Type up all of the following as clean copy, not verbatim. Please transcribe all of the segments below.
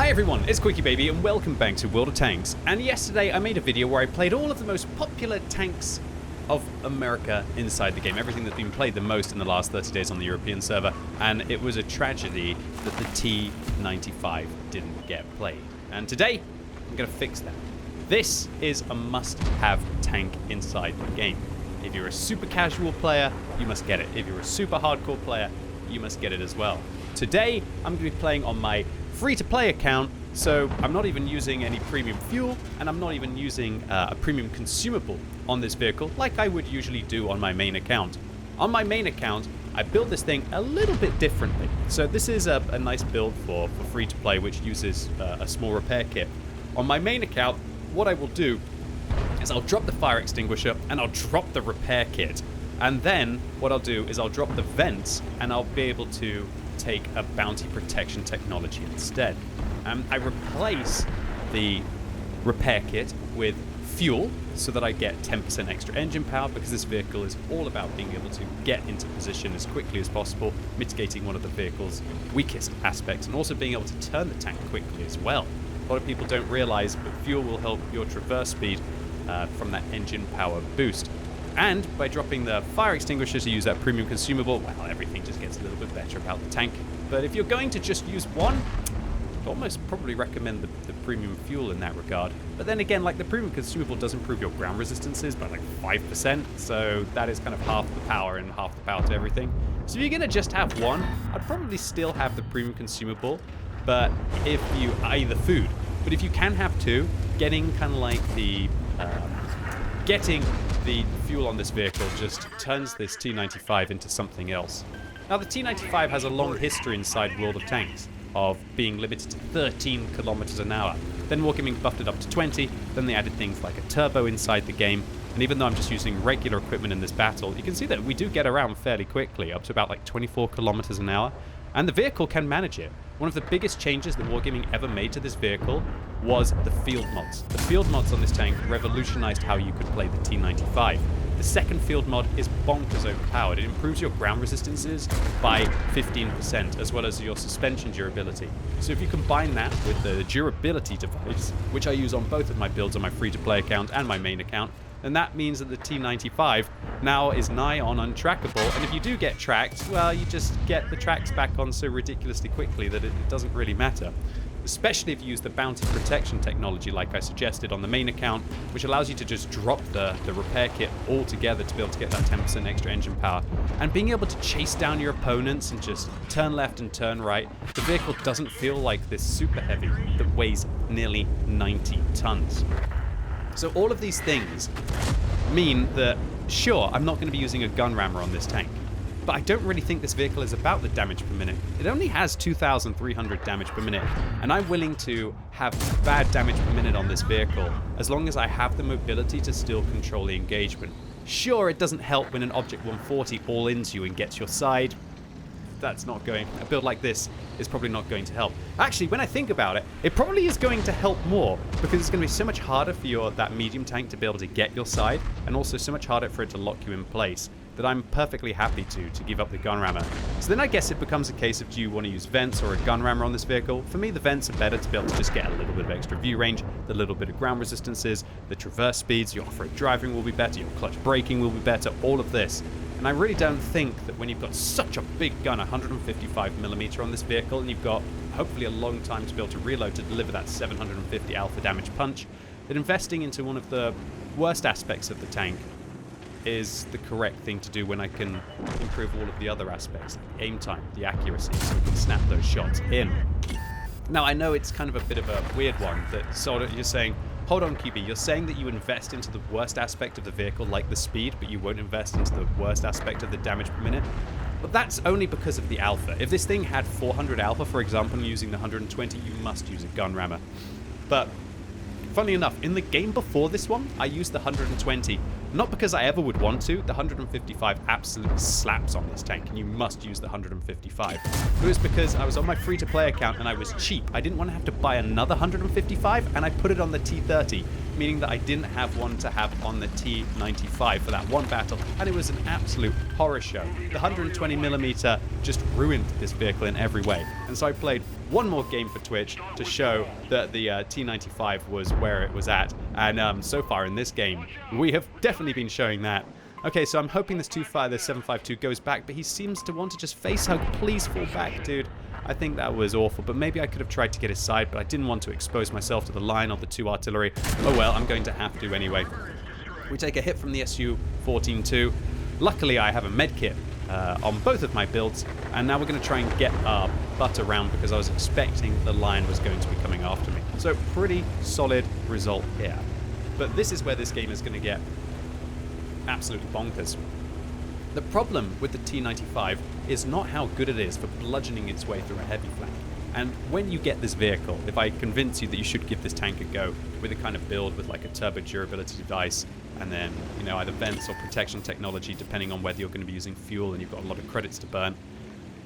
Hi everyone, it's QuickyBaby and welcome back to World of Tanks. And yesterday I made a video where I played all of the most popular tanks of America inside the game. Everything that's been played the most in the last 30 days on the European server. And it was a tragedy that the T-95 didn't get played. And today, I'm going to fix that. This is a must-have tank inside the game. If you're a super casual player, you must get it. If you're a super hardcore player, you must get it as well. Today, I'm going to be playing on my free-to-play account, so I'm not even using any premium fuel, and I'm not even using a premium consumable on this vehicle like I would usually do on my main account. On my main account, I build this thing a little bit differently. So this is a nice build for free-to-play, which uses a small repair kit. On my main account, what I will do is I'll drop the fire extinguisher and I'll drop the repair kit. And then what I'll do is I'll drop the vents and I'll be able to take a bounty protection technology instead. I replace the repair kit with fuel so that I get 10% extra engine power, because this vehicle is all about being able to get into position as quickly as possible, mitigating one of the vehicle's weakest aspects, and also being able to turn the tank quickly as well. A lot of people don't realize, but fuel will help your traverse speed from that engine power boost. And by dropping the fire extinguisher to use that premium consumable, well, everything just gets a little bit better about the tank. But if you're going to just use one, I'd almost probably recommend the premium fuel in that regard. But then again, like, the premium consumable does improve your ground resistances by like 5%, so that is kind of half the power and half the power to everything. So if you're gonna just have one, I'd probably still have the premium consumable, but if you, i.e. the food. But if you can have two, getting kind of like the, getting the fuel on this vehicle just turns this T-95 into something else. Now, the T-95 has a long history inside World of Tanks of being limited to 13 kilometers an hour. Then Wargaming buffed it up to 20, then they added things like a turbo inside the game, and even though I'm just using regular equipment in this battle, you can see that we do get around fairly quickly, up to about like 24 kilometers an hour, and the vehicle can manage it. One of the biggest changes that Wargaming ever made to this vehicle was the field mods. The field mods on this tank revolutionized how you could play the T-95. The second field mod is bonkers overpowered. It improves your ground resistances by 15%, as well as your suspension durability. So if you combine that with the durability device, which I use on both of my builds on my free-to-play account and my main account, then that means that the T-95 now is nigh on untrackable, and if you do get tracked, well, you just get the tracks back on so ridiculously quickly that it doesn't really matter. Especially if you use the bounty protection technology like I suggested on the main account, which allows you to just drop the repair kit altogether to be able to get that 10% extra engine power. And being able to chase down your opponents and just turn left and turn right, the vehicle doesn't feel like this super heavy that weighs nearly 90 tons. So all of these things mean that, sure, I'm not going to be using a gun rammer on this tank, but I don't really think this vehicle is about the damage per minute. It only has 2,300 damage per minute, and I'm willing to have bad damage per minute on this vehicle as long as I have the mobility to still control the engagement. Sure, it doesn't help when an Object 140 all-ins you and gets your side. That's not going, a build like this is probably not going to help. Actually, when I think about it, it probably is going to help more, because it's going to be so much harder for that medium tank to be able to get your side, and also so much harder for it to lock you in place, that I'm perfectly happy to give up the gun rammer. So then I guess it becomes a case of, do you want to use vents or a gun rammer on this vehicle? For me, the vents are better to be able to just get a little bit of extra view range, the little bit of ground resistances, the traverse speeds, your off-road driving will be better, your clutch braking will be better, all of this. And I really don't think that when you've got such a big gun, 155mm on this vehicle, and you've got hopefully a long time to be able to reload to deliver that 750 alpha damage punch, that investing into one of the worst aspects of the tank is the correct thing to do when I can improve all of the other aspects, like aim time, the accuracy, so we can snap those shots in. Now, I know it's kind of a bit of a weird one, that sort of you're saying, hold on, QB, you're saying that you invest into the worst aspect of the vehicle, like the speed, but you won't invest into the worst aspect of the damage per minute? But that's only because of the alpha. If this thing had 400 alpha, for example, and using the 120, you must use a gun rammer. But funnily enough, in the game before this one, I used the 120, not because I ever would want to. The 155 absolutely slaps on this tank, and you must use the 155. It was because I was on my free-to-play account and I was cheap. I didn't want to have to buy another 155, and I put it on the T30, meaning that I didn't have one to have on the T95 for that one battle, and it was an absolute horror show. The 120mm just ruined this vehicle in every way. And so I played one more game for Twitch to show that the T95 was where it was at. And so far in this game, we have definitely been showing that. Okay, so I'm hoping this 752 goes back, but he seems to want to just face hug. Please fall back, dude. I think that was awful, but maybe I could have tried to get his side, but I didn't want to expose myself to the line of the 2 artillery. Oh well, I'm going to have to anyway. We take a hit from the Su-14-2. Luckily, I have a medkit on both of my builds, and now we're going to try and get our butt around because I was expecting the lion was going to be coming after me. So pretty solid result here. But this is where this game is going to get absolutely bonkers. The problem with the T95 is not how good it is for bludgeoning its way through a heavy flank. And when you get this vehicle, if I convince you that you should give this tank a go with a kind of build with like a turbo durability device and then, you know, either vents or protection technology, depending on whether you're going to be using fuel and you've got a lot of credits to burn,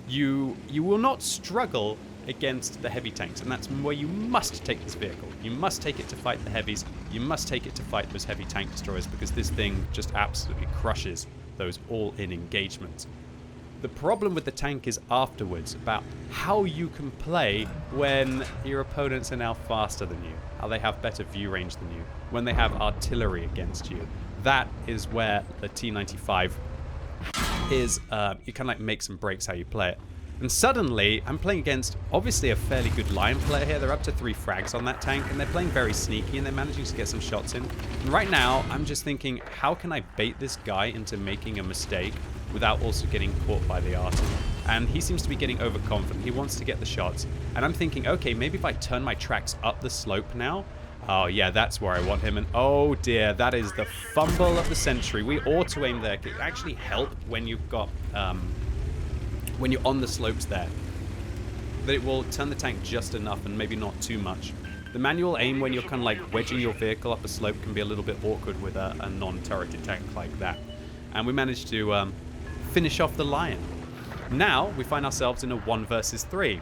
you will not struggle against the heavy tanks, and that's where you must take this vehicle. You must take it to fight the heavies. You must take it to fight those heavy tank destroyers because this thing just absolutely crushes those all-in engagements. The problem with the tank is afterwards about how you can play when your opponents are now faster than you, how they have better view range than you, when they have artillery against you. That is where the T95 is, you kind of like makes and breaks how you play it. And suddenly, I'm playing against, obviously, a fairly good Lion player here. They're up to 3 frags on that tank, and they're playing very sneaky, and they're managing to get some shots in. And right now, I'm just thinking, how can I bait this guy into making a mistake without also getting caught by the arty? And he seems to be getting overconfident. He wants to get the shots. And I'm thinking, okay, maybe if I turn my tracks up the slope now. Oh, yeah, that's where I want him. And oh, dear, that is the fumble of the century. We auto-aim there. It can actually help when you've got... when you're on the slopes there, that it will turn the tank just enough and maybe not too much. The manual aim when you're kind of like wedging your vehicle up a slope can be a little bit awkward with a non-turreted tank like that. And we managed to finish off the Lion. Now we find ourselves in a 1 versus 3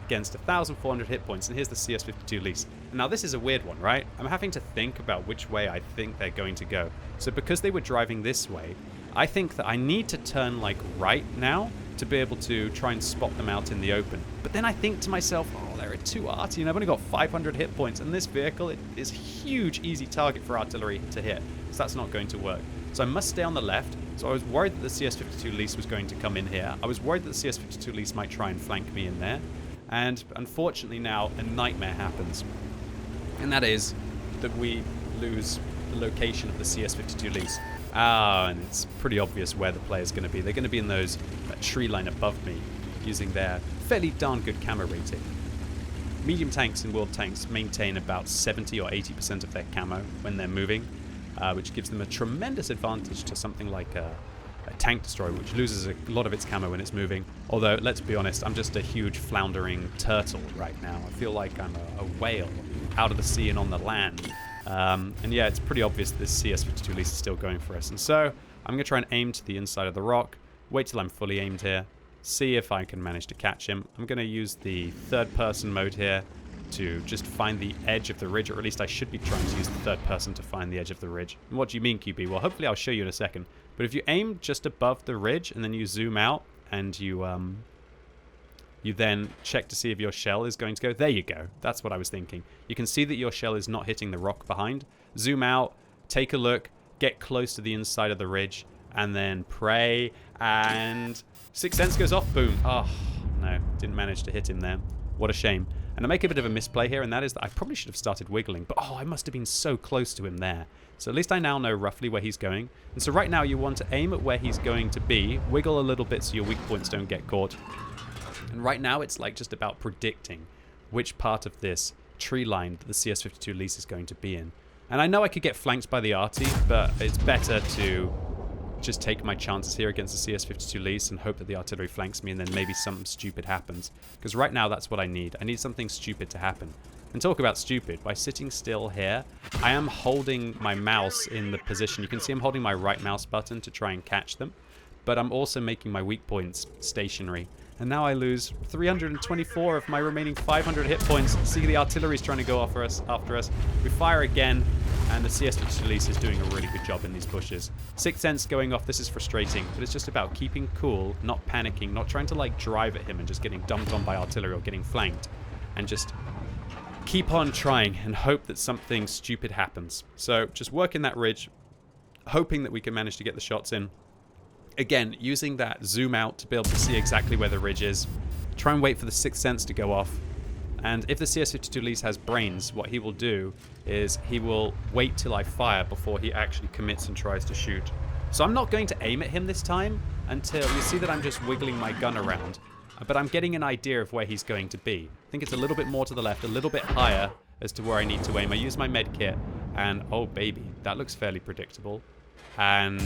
against 1,400 hit points, and here's the CS52 Lease. Now this is a weird one, right? I'm having to think about which way I think they're going to go. So because they were driving this way, I think that I need to turn like right now to be able to try and spot them out in the open. But then I think to myself, oh, there are 2 arty, and I've only got 500 hit points, and this vehicle, it is a huge, easy target for artillery to hit, so that's not going to work. So I must stay on the left. So I was worried that the CS52 Lease was going to come in here. I was worried that the CS52 Lease might try and flank me in there. And unfortunately now, a nightmare happens. And that is that we lose the location of the CS52 Lease. And it's pretty obvious where the player's going to be. They're going to be in that tree line above me, using their fairly darn good camo rating. Medium tanks and world tanks maintain about 70 or 80% of their camo when they're moving, which gives them a tremendous advantage to something like a tank destroyer, which loses a lot of its camo when it's moving. Although, let's be honest, I'm just a huge floundering turtle right now. I feel like I'm a whale out of the sea and on the land. And yeah, it's pretty obvious this CS52 Lease is still going for us. And so I'm going to try and aim to the inside of the rock, wait till I'm fully aimed here, see if I can manage to catch him. I'm going to use the third person mode here to just find the edge of the ridge, or at least I should be trying to use the third person to find the edge of the ridge. And what do you mean, QB? Well, hopefully I'll show you in a second. But if you aim just above the ridge and then you zoom out and you then check to see if your shell is going to go. There you go. That's what I was thinking. You can see that your shell is not hitting the rock behind. Zoom out, take a look, get close to the inside of the ridge, and then pray, and Sixth Sense goes off. Boom. Oh, no. Didn't manage to hit him there. What a shame. And I make a bit of a misplay here, and that is that I probably should have started wiggling, but oh, I must have been so close to him there. So at least I now know roughly where he's going. And so right now you want to aim at where he's going to be, wiggle a little bit so your weak points don't get caught. And right now it's like just about predicting which part of this tree line that the CS52 Lease is going to be in. And I know I could get flanked by the arty, but it's better to just take my chances here against the CS52 Lease and hope that the artillery flanks me and then maybe something stupid happens. Because right now that's what I need. I need something stupid to happen. And talk about stupid, by sitting still here, I am holding my mouse in the position. You can see I'm holding my right mouse button to try and catch them, but I'm also making my weak points stationary. And now I lose 324 of my remaining 500 hit points. See, the artillery's trying to go after us. We fire again. And the CS is doing a really good job in these bushes. Sixth Sense going off, this is frustrating, but it's just about keeping cool, not panicking, not trying to like drive at him and just getting dumped on by artillery or getting flanked. And just keep on trying and hope that something stupid happens. So just working that ridge, hoping that we can manage to get the shots in. Again, using that zoom out to be able to see exactly where the ridge is. Try and wait for the Sixth Sense to go off. And if the CS-52 Lease has brains, what he will do is he will wait till I fire before he actually commits and tries to shoot. So I'm not going to aim at him this time until you see that I'm just wiggling my gun around. But I'm getting an idea of where he's going to be. I think it's a little bit more to the left, a little bit higher as to where I need to aim. I use my med kit and oh baby, that looks fairly predictable. And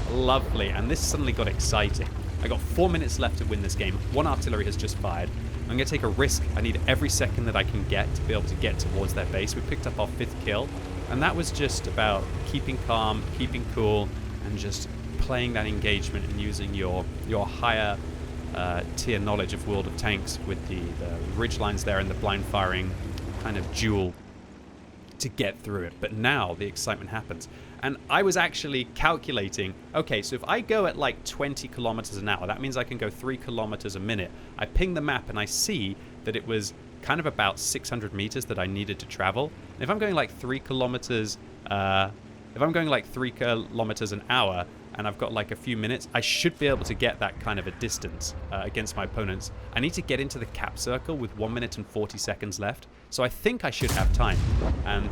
lovely, and this suddenly got exciting. I got 4 minutes left to win this game. One artillery has just fired. I'm going to take a risk. I need every second that I can get to be able to get towards their base. We picked up our 5th kill, and that was just about keeping calm, keeping cool, and just playing that engagement and using your higher tier knowledge of World of Tanks with the ridge lines there and the blind firing kind of duel to get through it. But now the excitement happens. And I was actually calculating, okay, so if I go at like 20 kilometers an hour, that means I can go 3 kilometers a minute. I ping the map and I see that it was kind of about 600 meters that I needed to travel. And if I'm going like 3 kilometers, if I'm going like 3 kilometers an hour and I've got like a few minutes, I should be able to get that kind of a distance against my opponents. I need to get into the cap circle with 1 minute and 40 seconds left. So I think I should have time. And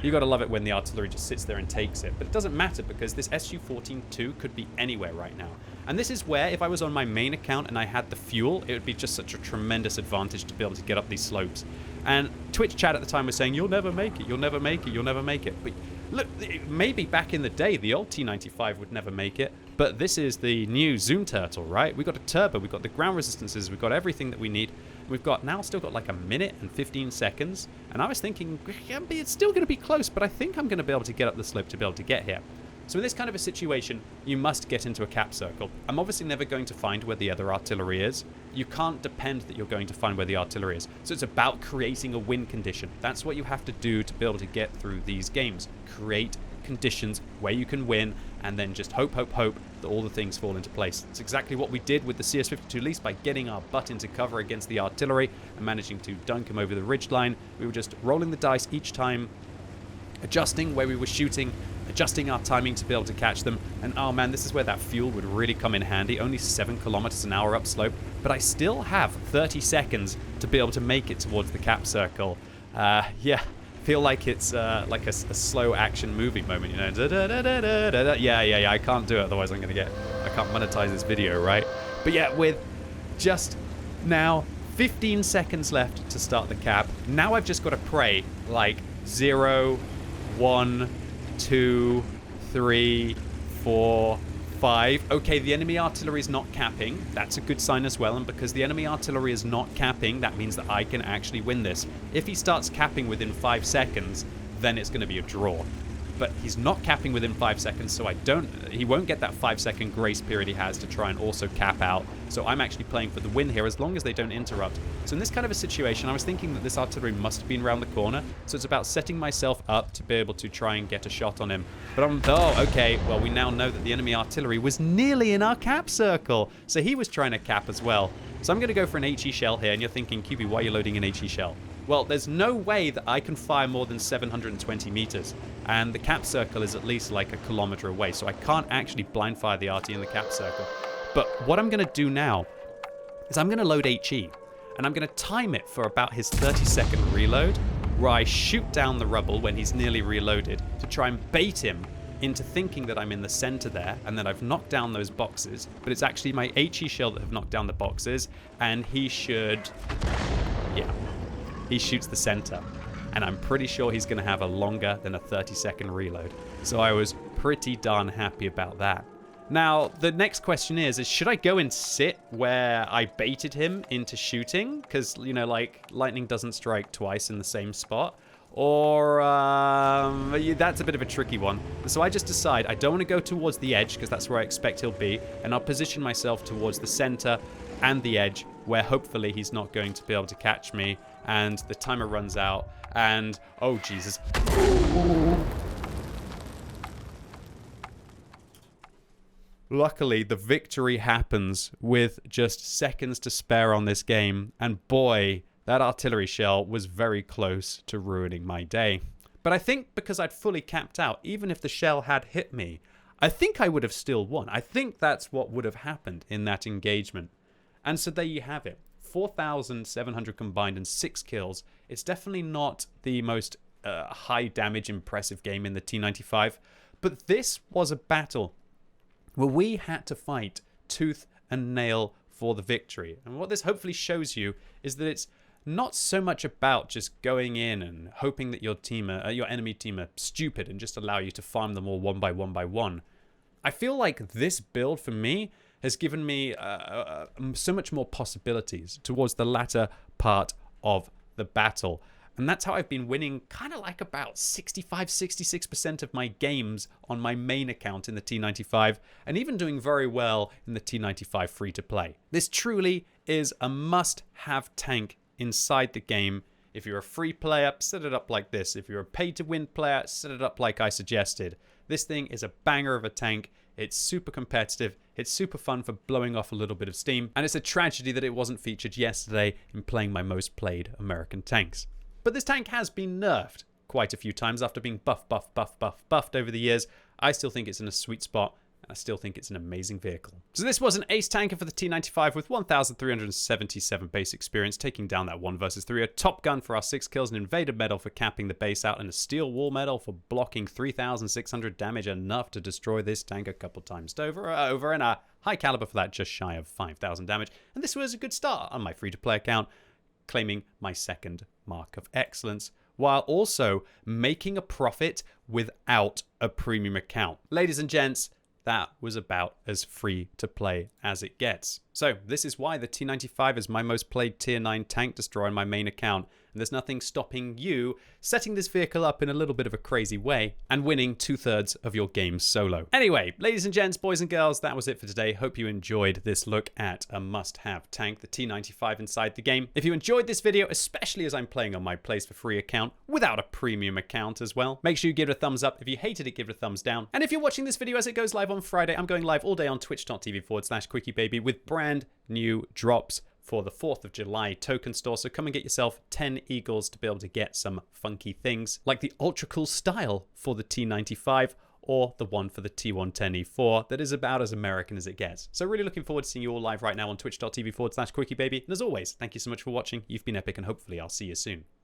you got to love it when the artillery just sits there and takes it. But it doesn't matter because this Su-14-2 could be anywhere right now. And this is where, if I was on my main account and I had the fuel, it would be just such a tremendous advantage to be able to get up these slopes. And Twitch chat at the time was saying, you'll never make it, you'll never make it, you'll never make it. But look, maybe back in the day, the old T-95 would never make it. But this is the new Zoom Turtle, right? We've got a turbo, we've got the ground resistances, we've got everything that we need. We've got now still got like a minute and 15 seconds. And I was thinking, yeah, it's still going to be close, but I think I'm going to be able to get up the slope to be able to get here. So in this kind of a situation, you must get into a cap circle. I'm obviously never going to find where the other artillery is. You can't depend that you're going to find where the artillery is. So it's about creating a win condition. That's what you have to do to be able to get through these games. Create conditions where you can win, and then just hope that all the things fall into place. It's exactly what we did with the CS-52 Lease by getting our butt into cover against the artillery and managing to dunk him over the ridge line. We were just rolling the dice each time, adjusting where we were shooting, adjusting our timing to be able to catch them. And oh man, this is where that fuel would really come in handy. Only 7 kilometers an hour upslope, but I still have 30 seconds to be able to make it towards the cap circle. Yeah, feel like it's like a slow action movie moment, you know. Yeah, I can't do it, otherwise I can't monetize this video, right? But yeah, with just now 15 seconds left to start the cap, now I've just got to pray like 0, 1, 2, 3, 4, 5. Okay, the enemy artillery is not capping. That's a good sign as well. And because the enemy artillery is not capping, that means that I can actually win this. If he starts capping within 5 seconds, then it's going to be a draw. But he's not capping within 5 seconds, so he won't get that 5-second grace period he has to try and also cap out. So I'm actually playing for the win here as long as they don't interrupt. So in this kind of a situation, I was thinking that this artillery must have been around the corner. So it's about setting myself up to be able to try and get a shot on him. But okay, well, we now know that the enemy artillery was nearly in our cap circle. So he was trying to cap as well. So I'm going to go for an HE shell here, and you're thinking, QB, why are you loading an HE shell? Well, there's no way that I can fire more than 720 meters, and the cap circle is at least like a kilometer away, so I can't actually blind fire the RT in the cap circle. But what I'm going to do now is I'm going to load HE, and I'm going to time it for about his 30-second reload, where I shoot down the rubble when he's nearly reloaded to try and bait him into thinking that I'm in the center there and that I've knocked down those boxes, but it's actually my HE shell that have knocked down the boxes, and he should... yeah. He shoots the center, and I'm pretty sure he's going to have a longer than a 30-second reload. So I was pretty darn happy about that. Now, the next question is should I go and sit where I baited him into shooting? Because, you know, like, lightning doesn't strike twice in the same spot. Or, that's a bit of a tricky one. So I just decide I don't want to go towards the edge, because that's where I expect he'll be, and I'll position myself towards the center. and the edge, where hopefully he's not going to be able to catch me, and the timer runs out, and oh Jesus. Luckily, the victory happens with just seconds to spare on this game, and boy, that artillery shell was very close to ruining my day. But I think because I'd fully capped out, even if the shell had hit me, I think I would have still won. I think that's what would have happened in that engagement. And so there you have it. 4,700 combined and 6 kills. It's definitely not the most high damage impressive game in the T95, but this was a battle where we had to fight tooth and nail for the victory. And what this hopefully shows you is that it's not so much about just going in and hoping that your enemy team are stupid and just allow you to farm them all one by one. I feel like this build for me has given me so much more possibilities towards the latter part of the battle. And that's how I've been winning kind of like about 65-66% of my games on my main account in the T95, and even doing very well in the T95 free-to-play. This truly is a must-have tank inside the game. If you're a free player, set it up like this. If you're a pay-to-win player, set it up like I suggested. This thing is a banger of a tank. It's super competitive. It's super fun for blowing off a little bit of steam. And it's a tragedy that it wasn't featured yesterday in playing my most played American tanks. But this tank has been nerfed quite a few times after being buffed over the years. I still think it's in a sweet spot, and I still think it's an amazing vehicle. So this was an ace tanker for the T95 with 1,377 base experience, taking down that 1 versus 3, a top gun for our 6 kills, an invader medal for capping the base out, and a steel wall medal for blocking 3,600 damage, enough to destroy this tank a couple times over, and a high caliber for that, just shy of 5,000 damage. And this was a good start on my free-to-play account, claiming my second mark of excellence, while also making a profit without a premium account. Ladies and gents, that was about as free to play as it gets. So this is why the T95 is my most played tier 9 tank destroyer on my main account, and there's nothing stopping you setting this vehicle up in a little bit of a crazy way and winning 2/3 of your games solo. Anyway, ladies and gents, boys and girls, that was it for today. Hope you enjoyed this look at a must-have tank, the T95 inside the game. If you enjoyed this video, especially as I'm playing on my Plays for Free account without a premium account as well, make sure you give it a thumbs up. If you hated it, give it a thumbs down. And if you're watching this video as it goes live on Friday, I'm going live all day on twitch.tv/QuickyBaby with brand new drops for the 4th of July token store. So come and get yourself 10 eagles to be able to get some funky things like the ultra cool style for the T95 or the one for the T110E4 that is about as American as it gets. So really looking forward to seeing you all live right now on twitch.tv/QuickyBaby. And as always, thank you so much for watching. You've been epic, and hopefully I'll see you soon.